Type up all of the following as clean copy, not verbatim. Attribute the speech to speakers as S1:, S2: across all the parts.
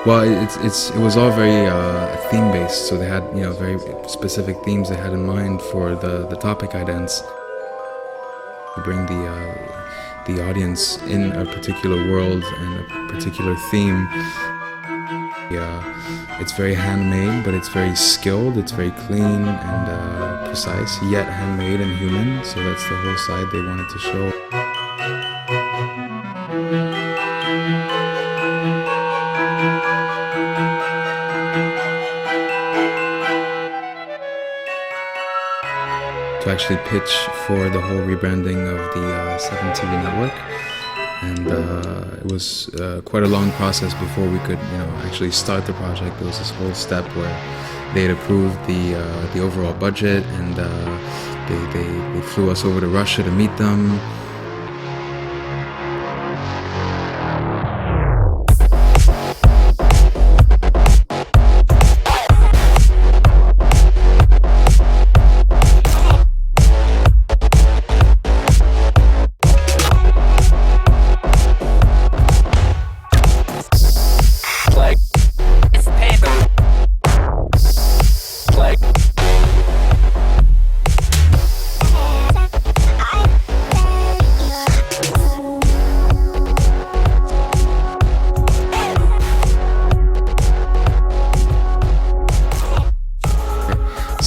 S1: Well, it was all very theme based, so they had very specific themes they had in mind for the topic IDENTS. To bring the audience in a particular world and a particular theme. It's very handmade, but it's very skilled. It's very clean and precise, yet handmade and human. So that's the whole side they wanted to show. To actually pitch for the whole rebranding of the 7 TV network, and it was quite a long process before we could actually start the project. There was this whole step where they had approved the overall budget, and they flew us over to Russia to meet them.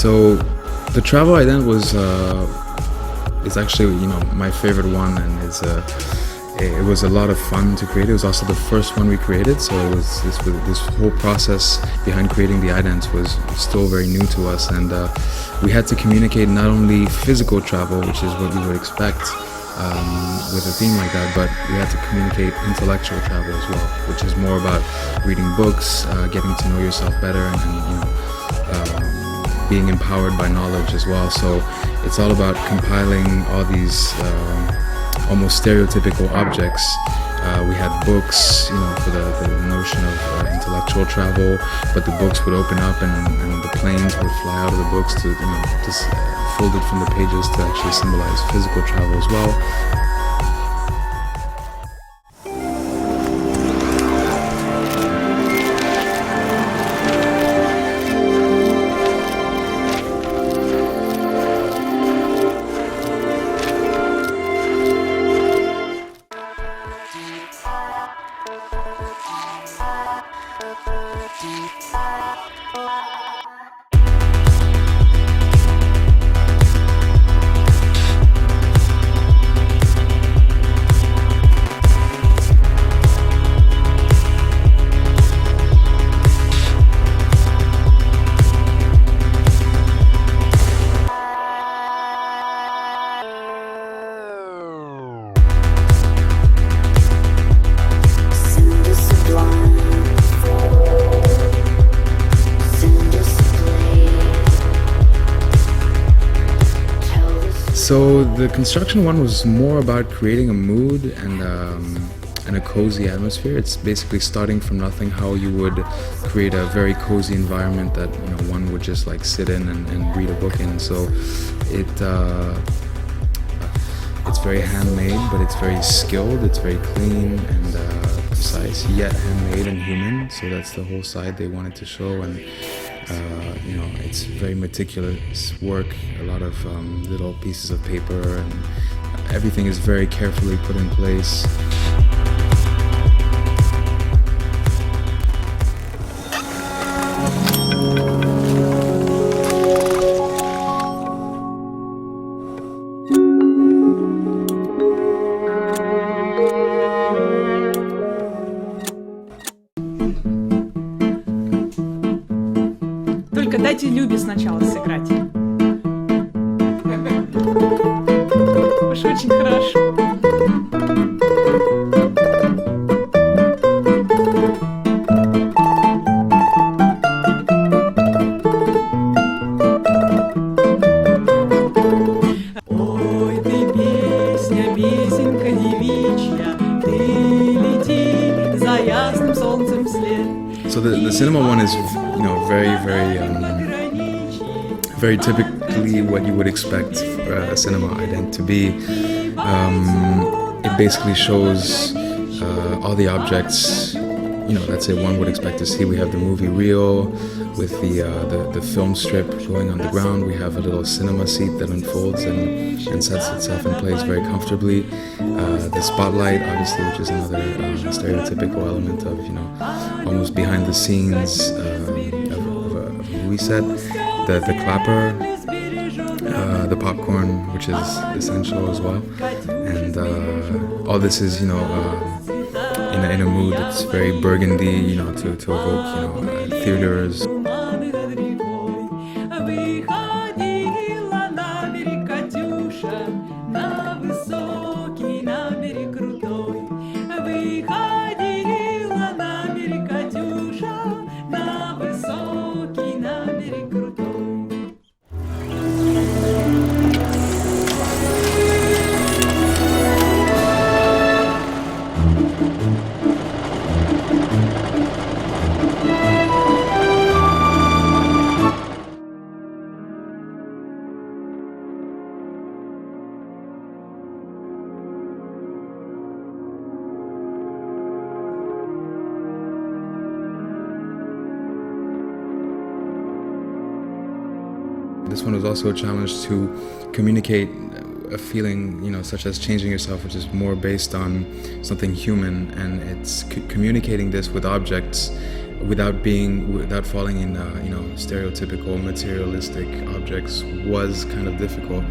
S1: So the travel ident is actually my favorite one, and it was a lot of fun to create. It was also the first one we created, so it was this whole process behind creating the idents was still very new to us, and we had to communicate not only physical travel, which is what you would expect with a theme like that, but we had to communicate intellectual travel as well, which is more about reading books, getting to know yourself better, and being empowered by knowledge as well. So it's all about compiling all these almost stereotypical objects. We had books, for the notion of intellectual travel, but the books would open up and the planes would fly out of the books to just folded from the pages to actually symbolize physical travel as well. So the construction one was more about creating a mood and a cozy atmosphere. It's basically starting from nothing, how you would create a very cozy environment that one would just like sit in and read a book in. So it's very handmade, but it's very skilled. It's very clean and precise, yet handmade and human. So that's the whole side they wanted to show, and it's very meticulous work. A lot of little pieces of paper, and everything is very carefully put in place.
S2: Только дайте Любе сначала сыграть. Уж очень хорошо. Ой, ты песня, песенка девичья, ты лети за ясным солнцем вслед.
S1: So the cinema one is, very typically what you would expect a cinema ident to be. It basically shows all the objects let's say one would expect to see. We have the movie reel with the film strip going on the ground. We have a little cinema seat that unfolds and sets itself in place very comfortably. The spotlight, obviously, which is another stereotypical element of almost behind the scenes of a movie set. The clapper, the popcorn, which is essential as well, and all this is in a mood that's very burgundy, to evoke theaters. This one was also a challenge to communicate a feeling, such as changing yourself, which is more based on something human, and it's communicating this with objects without falling in, stereotypical materialistic objects was kind of difficult.